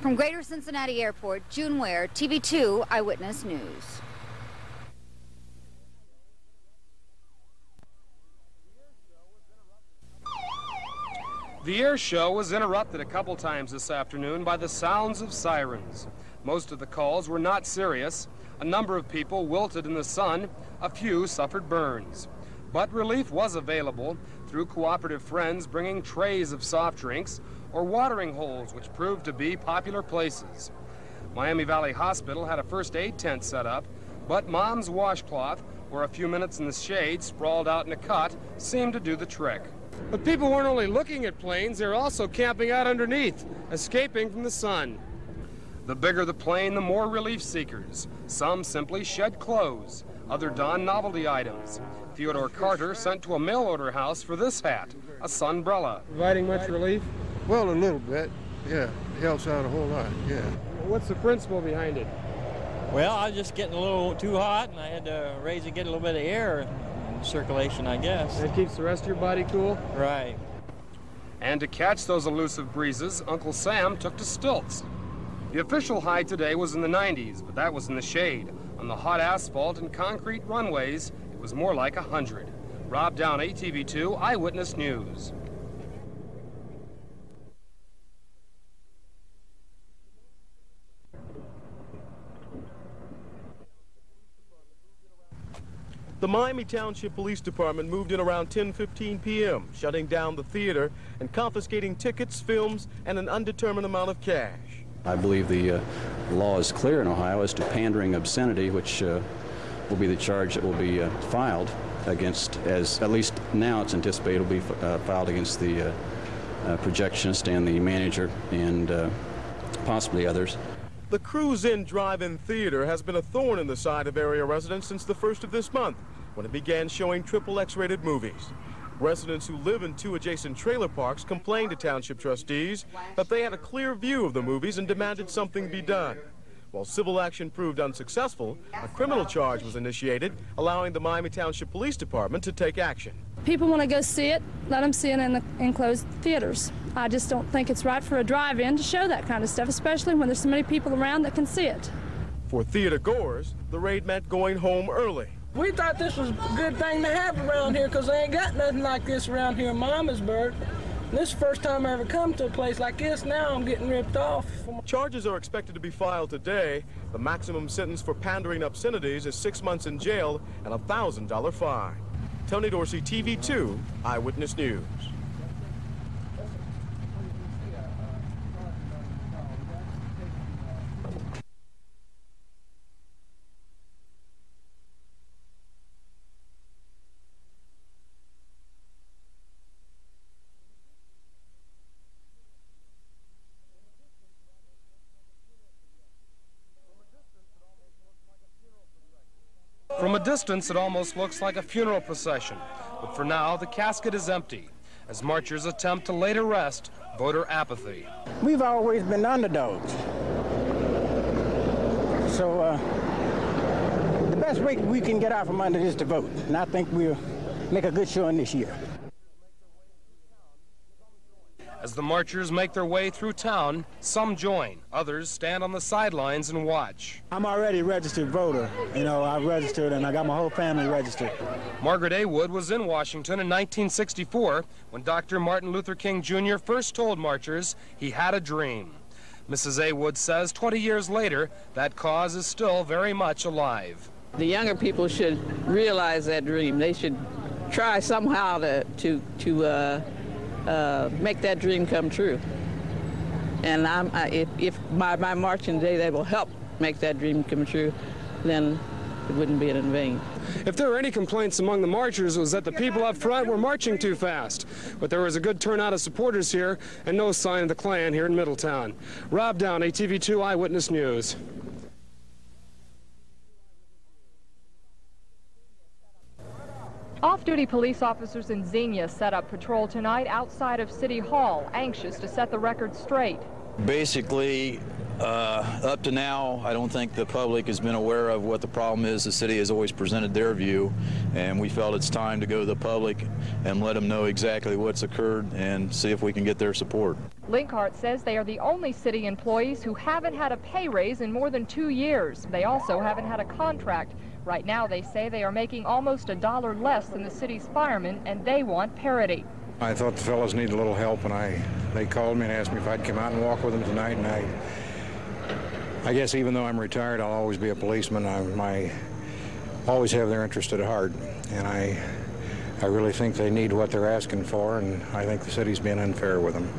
From Greater Cincinnati Airport, June Ware, TV2 Eyewitness News. The air show was interrupted a couple times this afternoon by the sounds of sirens. Most of the calls were not serious. A number of people wilted in the sun. A few suffered burns. But relief was available through cooperative friends bringing trays of soft drinks or watering holes, which proved to be popular places. Miami Valley Hospital had a first aid tent set up, but Mom's washcloth, or a few minutes in the shade sprawled out in a cot, seemed to do the trick. But people weren't only looking at planes, they were also camping out underneath, escaping from the sun. The bigger the plane, the more relief seekers. Some simply shed clothes, others donned novelty items. Theodore Carter sent to a mail order house for this hat, a sunbrella. Providing much relief? Well, a little bit, yeah. It helps out a whole lot, yeah. What's the principle behind it? Well, I was just getting a little too hot, and I had to raise and get a little bit of air in circulation, I guess. That keeps the rest of your body cool? Right. And to catch those elusive breezes, Uncle Sam took to stilts. The official high today was in the 90s, but that was in the shade. On the hot asphalt and concrete runways, it was more like 100. Rob Downey, TV2 Eyewitness News. The Miami Township Police Department moved in around 10:15 p.m., shutting down the theater and confiscating tickets, films, and an undetermined amount of cash. I believe the law is clear in Ohio as to pandering obscenity, which will be the charge that will be filed against, as at least now it's anticipated will be filed against the projectionist and the manager and possibly others. The Cruise Inn Drive-In Theater has been a thorn in the side of area residents since the 1st of this month, when it began showing triple X-rated movies. Residents who live in 2 adjacent trailer parks complained to township trustees that they had a clear view of the movies and demanded something be done. While civil action proved unsuccessful, a criminal charge was initiated, allowing the Miami Township Police Department to take action. People want to go see it, let them see it in the enclosed theaters. I just don't think it's right for a drive-in to show that kind of stuff, especially when there's so many people around that can see it. For theater goers, the raid meant going home early. We thought this was a good thing to have around here because they ain't got nothing like this around here in Mamarsburg. This is the first time I ever come to a place like this. Now I'm getting ripped off. Charges are expected to be filed today. The maximum sentence for pandering obscenities is 6 months in jail and a $1,000 fine. Tony Dorsey, TV2 Eyewitness News. From a distance, it almost looks like a funeral procession. But for now, the casket is empty, as marchers attempt to lay to rest voter apathy. We've always been underdogs. So the best way we can get out from under is to vote. And I think we'll make a good showing this year. As the marchers make their way through town, some join. Others stand on the sidelines and watch. I'm already a registered voter. You know, I've registered and I got my whole family registered. Margaret A. Wood was in Washington in 1964 when Dr. Martin Luther King Jr. first told marchers he had a dream. Mrs. A. Wood says 20 years later, that cause is still very much alive. The younger people should realize that dream. They should try somehow to make that dream come true. And if by marching today they will help make that dream come true, then it wouldn't be in vain. If there were any complaints among the marchers, it was that the people up front were marching too fast. But there was a good turnout of supporters here and no sign of the Klan here in Middletown. Rob Downey, TV2 Eyewitness News. Off-duty police officers in Xenia set up patrol tonight outside of City Hall, anxious to set the record straight. Basically, up to now, I don't think the public has been aware of what the problem is. The city has always presented their view, and we felt it's time to go to the public and let them know exactly what's occurred and see if we can get their support. Linkhart says they are the only city employees who haven't had a pay raise in more than 2 years. They also haven't had a contract. Right now, they say they are making almost $1 less than the city's firemen, and they want parity. I thought the fellows needed a little help, and they called me and asked me if I'd come out and walk with them tonight, and I guess even though I'm retired, I'll always be a policeman. I always have their interest at heart, and I really think they need what they're asking for, and I think the city's being unfair with them.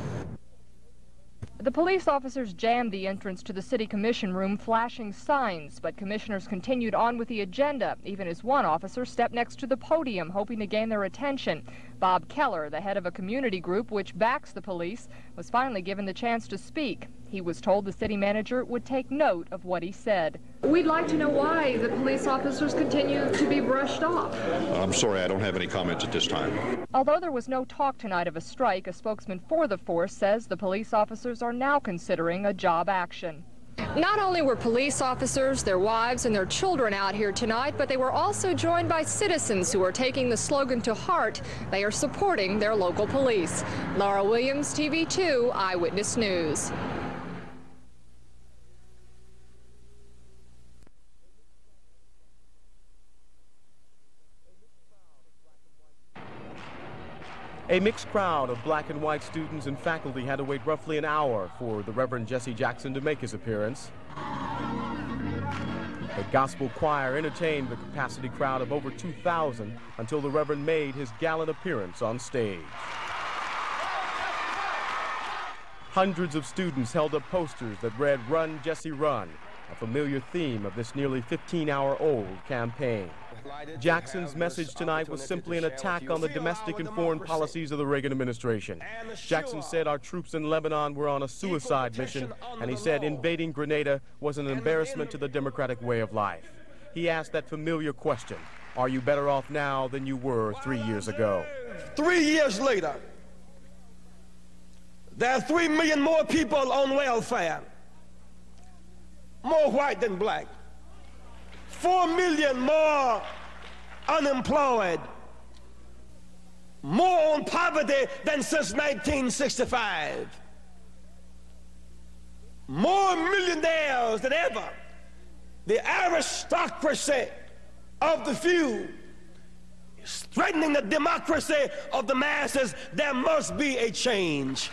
The police officers jammed the entrance to the city commission room, flashing signs, but commissioners continued on with the agenda, even as one officer stepped next to the podium, hoping to gain their attention. Bob Keller, the head of a community group which backs the police, was finally given the chance to speak. He was told the city manager would take note of what he said. We'd like to know why the police officers continue to be brushed off. I'm sorry, I don't have any comments at this time. Although there was no talk tonight of a strike, a spokesman for the force says the police officers are now considering a job action. Not only were police officers, their wives, and their children out here tonight, but they were also joined by citizens who are taking the slogan to heart. They are supporting their local police. Laura Williams, TV2 Eyewitness News. A mixed crowd of black and white students and faculty had to wait roughly an hour for the Reverend Jesse Jackson to make his appearance. A gospel choir entertained the capacity crowd of over 2,000 until the Reverend made his gallant appearance on stage. Hundreds of students held up posters that read, "Run, Jesse, Run," a familiar theme of this nearly 15-hour-old campaign. Jackson's message tonight was simply an attack on the domestic and foreign policies of the Reagan administration. Jackson said our troops in Lebanon were on a suicide mission, and he said invading Grenada was an embarrassment to the democratic way of life. He asked that familiar question, are you better off now than you were 3 years ago? 3 years later, there are 3 million more people on welfare, more white than black. 4 million more unemployed, more on poverty than since 1965. More millionaires than ever. The aristocracy of the few is threatening the democracy of the masses. There must be a change.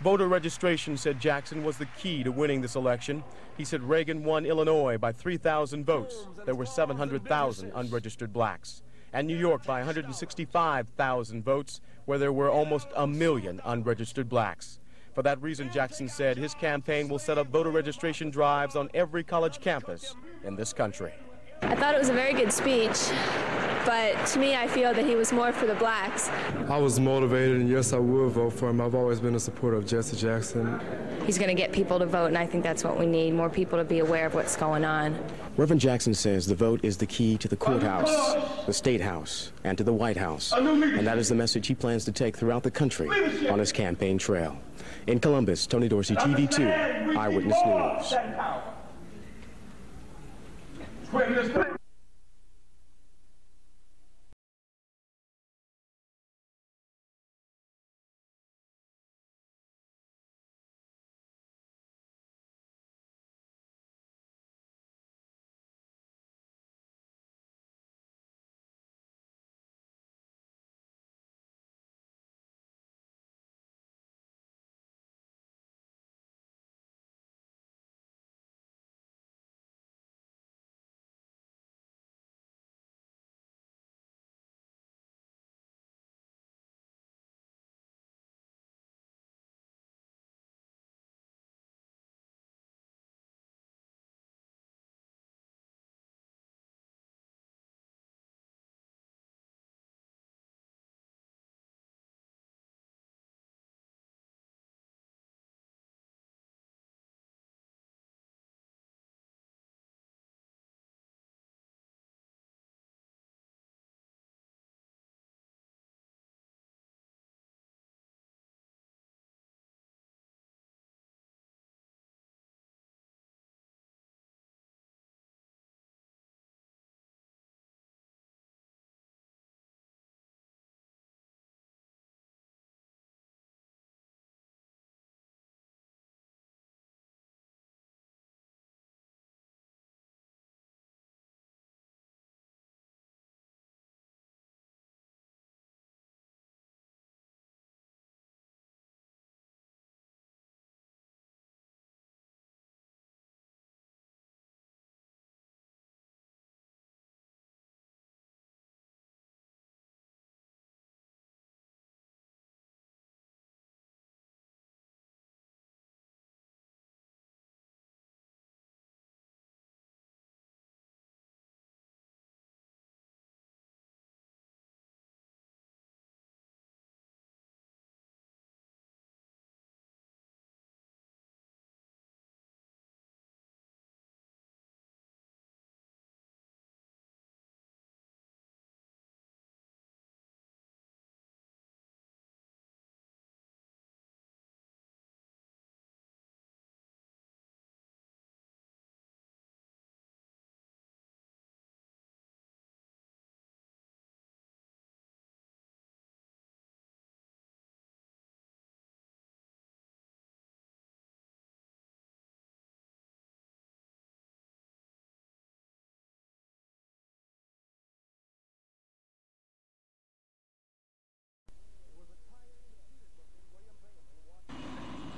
Voter registration, said Jackson, was the key to winning this election. He said Reagan won Illinois by 3,000 votes. There were 700,000 unregistered blacks. And New York by 165,000 votes, where there were almost 1 million unregistered blacks. For that reason, Jackson said his campaign will set up voter registration drives on every college campus in this country. I thought it was a very good speech, but to me, I feel that he was more for the blacks. I was motivated, and yes, I will vote for him. I've always been a supporter of Jesse Jackson. He's going to get people to vote, and I think that's what we need, more people to be aware of what's going on. Reverend Jackson says the vote is the key to the courthouse, the State House, and to the White House. And that is the message he plans to take throughout the country on his campaign trail. In Columbus, Tony Dorsey, TV2, Eyewitness News.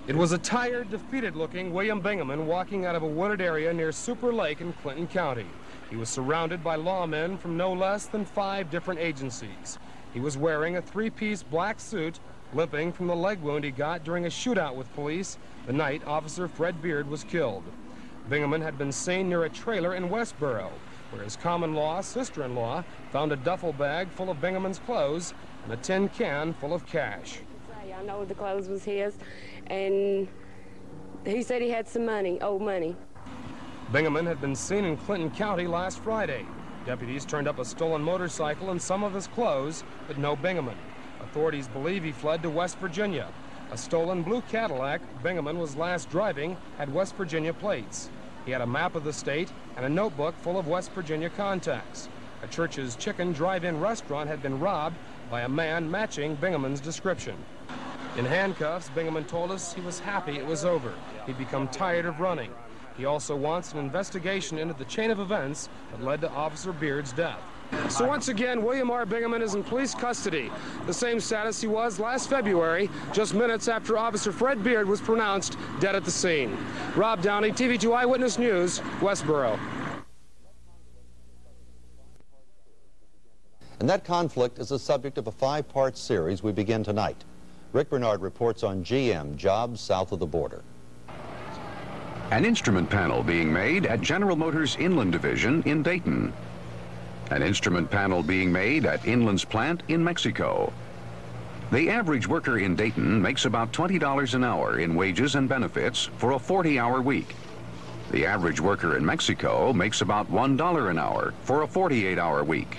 It was a tired, defeated-looking William Bingaman walking out of a wooded area near Super Lake in Clinton County. He was surrounded by lawmen from no less than 5 different agencies. He was wearing a 3-piece black suit, limping from the leg wound he got during a shootout with police the night Officer Fred Beard was killed. Bingaman had been seen near a trailer in Westboro, where his common-law sister-in-law found a duffel bag full of Bingaman's clothes and a tin can full of cash. I know the clothes was his, and he said he had some money, old money. Bingaman had been seen in Clinton County last Friday. Deputies turned up a stolen motorcycle and some of his clothes, but no Bingaman. Authorities believe he fled to West Virginia. A stolen blue Cadillac Bingaman was last driving had West Virginia plates. He had a map of the state and a notebook full of West Virginia contacts. A Church's Chicken drive-in restaurant had been robbed by a man matching Bingaman's description. In handcuffs, Bingaman told us he was happy it was over. He'd become tired of running. He also wants an investigation into the chain of events that led to Officer Beard's death. So once again, William R. Bingaman is in police custody, the same status he was last February, just minutes after Officer Fred Beard was pronounced dead at the scene. Rob Downey, TV2 Eyewitness News, Westboro. And that conflict is the subject of a 5-part series we begin tonight. Rick Bernard reports on GM jobs south of the border. An instrument panel being made at General Motors Inland Division in Dayton. An instrument panel being made at Inland's plant in Mexico. The average worker in Dayton makes about $20 an hour in wages and benefits for a 40-hour week. The average worker in Mexico makes about $1 an hour for a 48-hour week.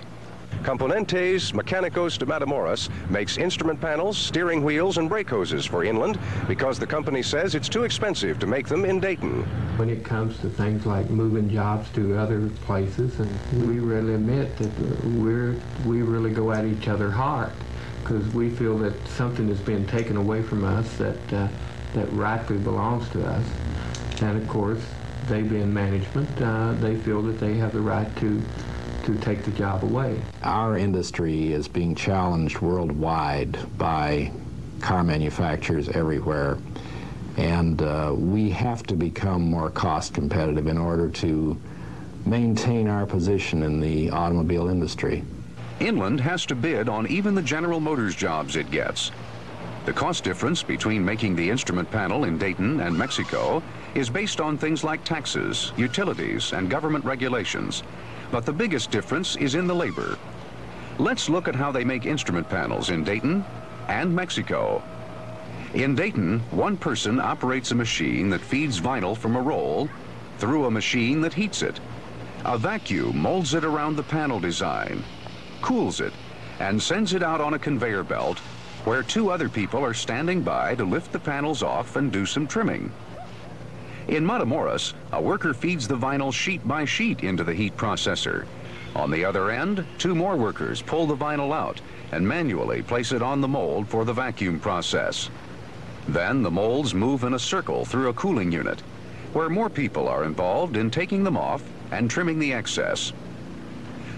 Componentes Mecanicos de Matamoros makes instrument panels, steering wheels, and brake hoses for Inland because the company says it's too expensive to make them in Dayton. When it comes to things like moving jobs to other places, and we really admit that we really go at each other hard because we feel that something is being taken away from us that rightfully belongs to us. And of course, they being management, they feel that they have the right to take the job away. Our industry is being challenged worldwide by car manufacturers everywhere, and we have to become more cost competitive in order to maintain our position in the automobile industry. Inland has to bid on even the General Motors jobs it gets. The cost difference between making the instrument panel in Dayton and Mexico is based on things like taxes, utilities, and government regulations. But the biggest difference is in the labor. Let's look at how they make instrument panels in Dayton and Mexico. In Dayton, one person operates a machine that feeds vinyl from a roll through a machine that heats it. A vacuum molds it around the panel design, cools it, and sends it out on a conveyor belt where 2 other people are standing by to lift the panels off and do some trimming. In Matamoros, a worker feeds the vinyl sheet by sheet into the heat processor. On the other end, 2 more workers pull the vinyl out and manually place it on the mold for the vacuum process. Then the molds move in a circle through a cooling unit, where more people are involved in taking them off and trimming the excess.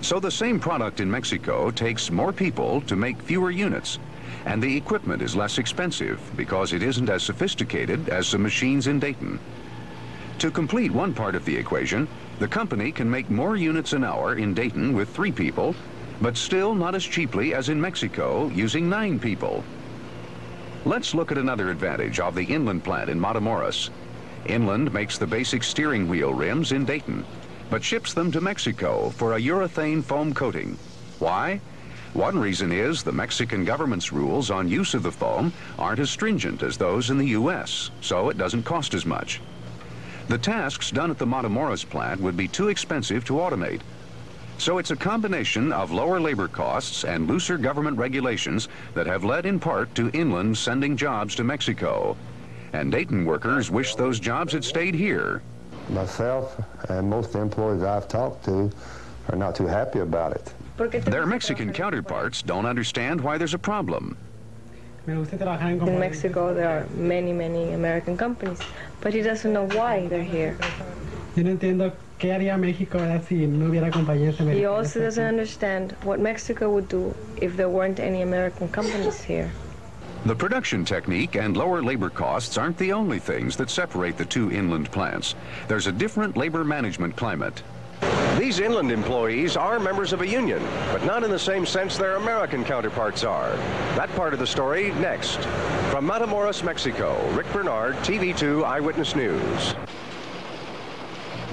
So the same product in Mexico takes more people to make fewer units, and the equipment is less expensive because it isn't as sophisticated as some machines in Dayton. To complete one part of the equation, the company can make more units an hour in Dayton with 3 people, but still not as cheaply as in Mexico using 9 people. Let's look at another advantage of the Inland plant in Matamoros. Inland makes the basic steering wheel rims in Dayton, but ships them to Mexico for a urethane foam coating. Why? One reason is the Mexican government's rules on use of the foam aren't as stringent as those in the U.S., so it doesn't cost as much. The tasks done at the Matamoros plant would be too expensive to automate. So it's a combination of lower labor costs and looser government regulations that have led in part to Inland sending jobs to Mexico. And Dayton workers wish those jobs had stayed here. Myself and most of the employees I've talked to are not too happy about it. Their Mexican counterparts don't understand why there's a problem. In Mexico, there are many, many American companies, but he doesn't know why they're here. He also doesn't understand what Mexico would do if there weren't any American companies here. The production technique and lower labor costs aren't the only things that separate the two inland plants. There's a different labor management climate. These inland employees are members of a union, but not in the same sense their American counterparts are. That part of the story next. From Matamoros, Mexico, Rick Bernard, TV2 Eyewitness News.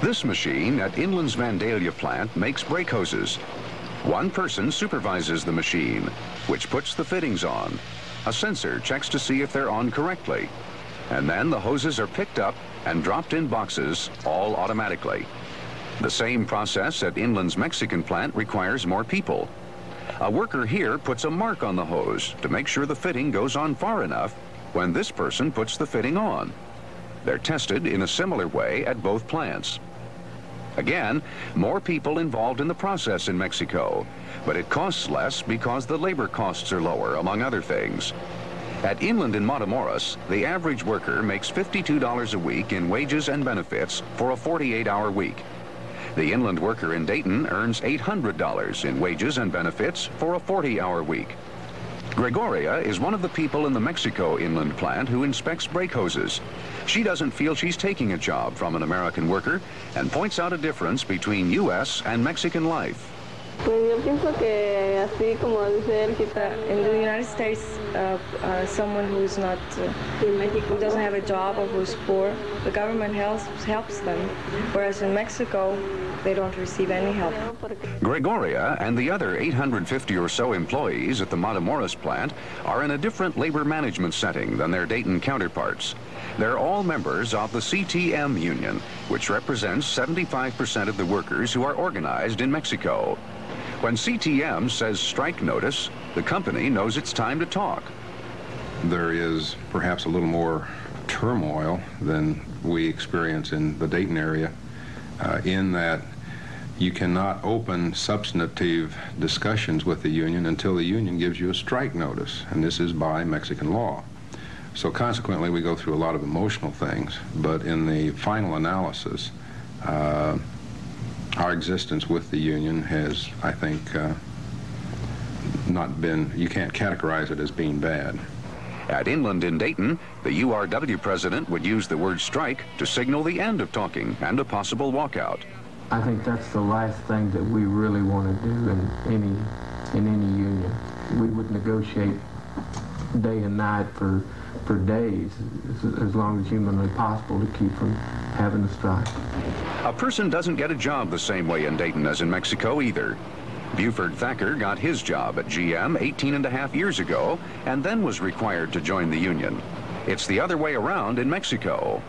This machine at Inland's Vandalia plant makes brake hoses. One person supervises the machine, which puts the fittings on. A sensor checks to see if they're on correctly. And then the hoses are picked up and dropped in boxes, all automatically. The same process at Inland's Mexican plant requires more people. A worker here puts a mark on the hose to make sure the fitting goes on far enough when this person puts the fitting on. They're tested in a similar way at both plants. Again, more people involved in the process in Mexico, but it costs less because the labor costs are lower, among other things. At Inland in Matamoros, the average worker makes $52 a week in wages and benefits for a 48-hour week. The inland worker in Dayton earns $800 in wages and benefits for a 40-hour week. Gregoria is one of the people in the Mexico inland plant who inspects brake hoses. She doesn't feel she's taking a job from an American worker and points out a difference between U.S. and Mexican life. In the United States, someone who is not, who doesn't have a job or who's poor, the government helps them, whereas in Mexico, they don't receive any help. Gregoria and the other 850 or so employees at the Matamoros plant are in a different labor management setting than their Dayton counterparts. They're all members of the CTM union, which represents 75% of the workers who are organized in Mexico. When CTM says strike notice, the company knows it's time to talk. There is perhaps a little more turmoil than we experience in the Dayton area, in that you cannot open substantive discussions with the union until the union gives you a strike notice, and this is by Mexican law. So consequently, we go through a lot of emotional things, but in the final analysis, our existence with the union has, I think, not been, you can't categorize it as being bad. At Inland in Dayton, the URW president would use the word strike to signal the end of talking and a possible walkout. I think that's the last thing that we really want to do in any union. We would negotiate day and night for days, as long as humanly possible, to keep from having a strike. A person doesn't get a job the same way in Dayton as in Mexico either. Buford Thacker got his job at GM 18.5 years ago and then was required to join the union. It's the other way around in Mexico.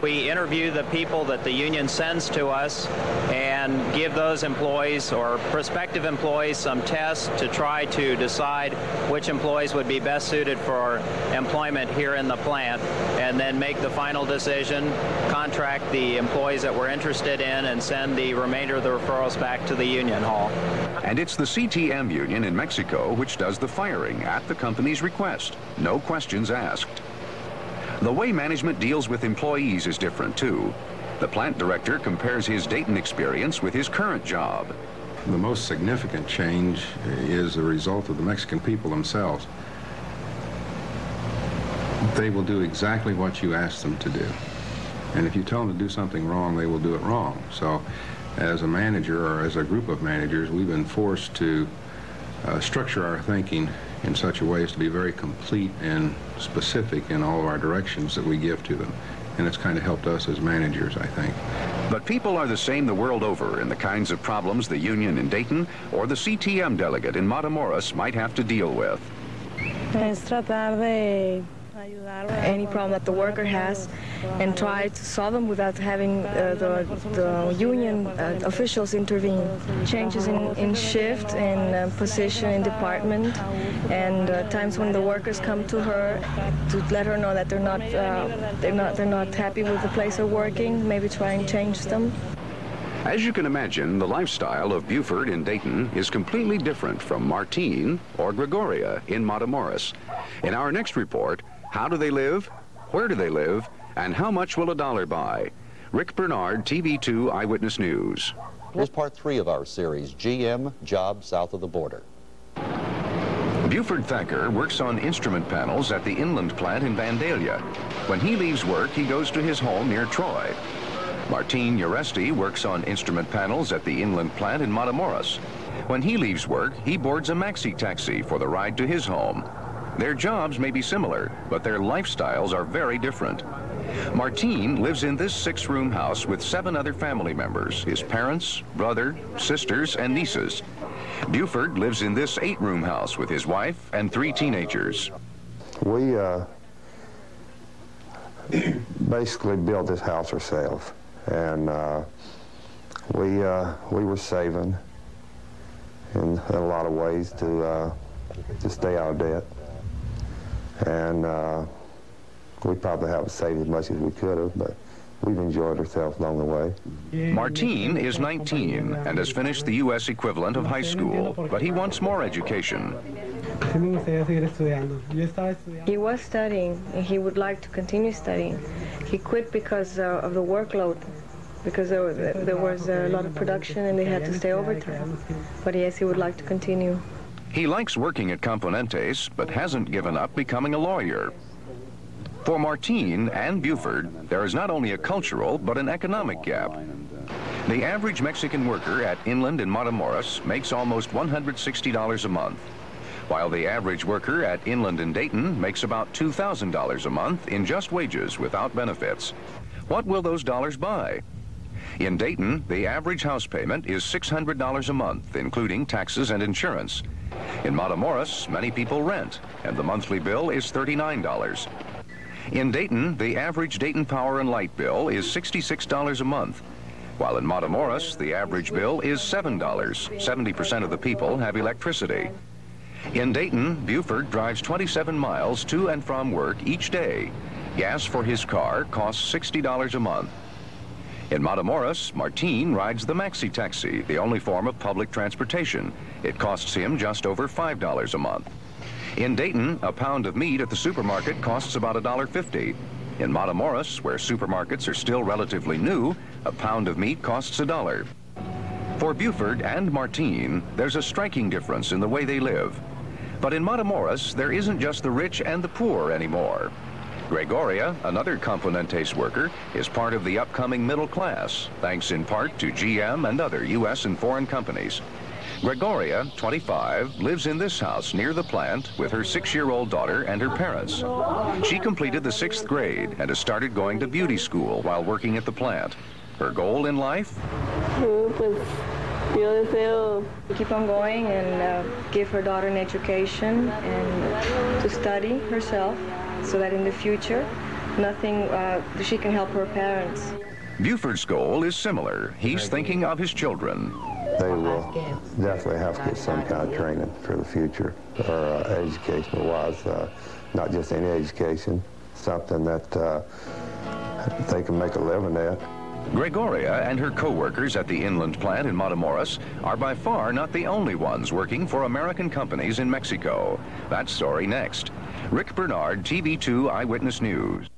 We interview the people that the union sends to us and give those employees or prospective employees some tests to try to decide which employees would be best suited for employment here in the plant, and then make the final decision, contract the employees that we're interested in, and send the remainder of the referrals back to the union hall. And it's the CTM union in Mexico which does the firing at the company's request. No questions asked. The way management deals with employees is different, too. The plant director compares his Dayton experience with his current job. The most significant change is the result of the Mexican people themselves. They will do exactly what you ask them to do. And if you tell them to do something wrong, they will do it wrong. So as a manager or as a group of managers, we've been forced to structure our thinking in such a way as to be very complete and specific in all of our directions that we give to them. And it's kind of helped us as managers, I think. But people are the same the world over in the kinds of problems the union in Dayton or the CTM delegate in Matamoros might have to deal with. Any problem that the worker has, and try to solve them without having the union officials intervene. Changes in shift, in position, in department, and times when the workers come to her to let her know that they're not happy with the place they're working, maybe try and change them. As you can imagine, the lifestyle of Buford in Dayton is completely different from Martine or Gregoria in Matamoros. In our next report, how do they live, where do they live, and how much will a dollar buy? Rick Bernard, TV2 Eyewitness News. Here's part 3 of our series, GM, Jobs South of the Border. Buford Thacker works on instrument panels at the inland plant in Vandalia. When he leaves work, he goes to his home near Troy. Martine Uresti works on instrument panels at the inland plant in Matamoros. When he leaves work, he boards a maxi taxi for the ride to his home. Their jobs may be similar, but their lifestyles are very different. Martine lives in this 6-room house with 7 other family members, his parents, brother, sisters, and nieces. Buford lives in this 8-room house with his wife and 3 teenagers. We basically built this house ourselves, and we were saving in a lot of ways to stay out of debt, and we probably haven't saved as much as we could have, but we've enjoyed ourselves along the way. Martine is 19 and has finished the U.S. equivalent of high school, but he wants more education. He was studying, and he would like to continue studying. He quit because of the workload, because there was a lot of production and they had to stay overtime. But yes, he would like to continue. He likes working at Componentes, but hasn't given up becoming a lawyer. For Martine and Buford, there is not only a cultural, but an economic gap. The average Mexican worker at Inland in Matamoros makes almost $160 a month, while the average worker at Inland in Dayton makes about $2,000 a month in just wages without benefits. What will those dollars buy? In Dayton, the average house payment is $600 a month, including taxes and insurance. In Matamoros, many people rent, and the monthly bill is $39. In Dayton, the average Dayton power and light bill is $66 a month, while in Matamoros, the average bill is $7. 70% of the people have electricity. In Dayton, Buford drives 27 miles to and from work each day. Gas for his car costs $60 a month. In Matamoros, Martine rides the maxi taxi, the only form of public transportation. It costs him just over $5 a month. In Dayton, a pound of meat at the supermarket costs about $1.50. In Matamoros, where supermarkets are still relatively new, a pound of meat costs $1. For Buford and Martine, there's a striking difference in the way they live. But in Matamoros, there isn't just the rich and the poor anymore. Gregoria, another Componentes worker, is part of the upcoming middle class, thanks in part to GM and other U.S. and foreign companies. Gregoria, 25, lives in this house near the plant with her 6-year-old daughter and her parents. She completed the 6th grade and has started going to beauty school while working at the plant. Her goal in life? Keep on going and give her daughter an education and to study herself so that in the future, she can help her parents. Buford's goal is similar. He's thinking of his children. They will definitely have to get some kind of training for the future, or educational-wise, not just any education, something that they can make a living at. Gregoria and her co-workers at the inland plant in Matamoros are by far not the only ones working for American companies in Mexico. That story next. Rick Bernard, TV2 Eyewitness News.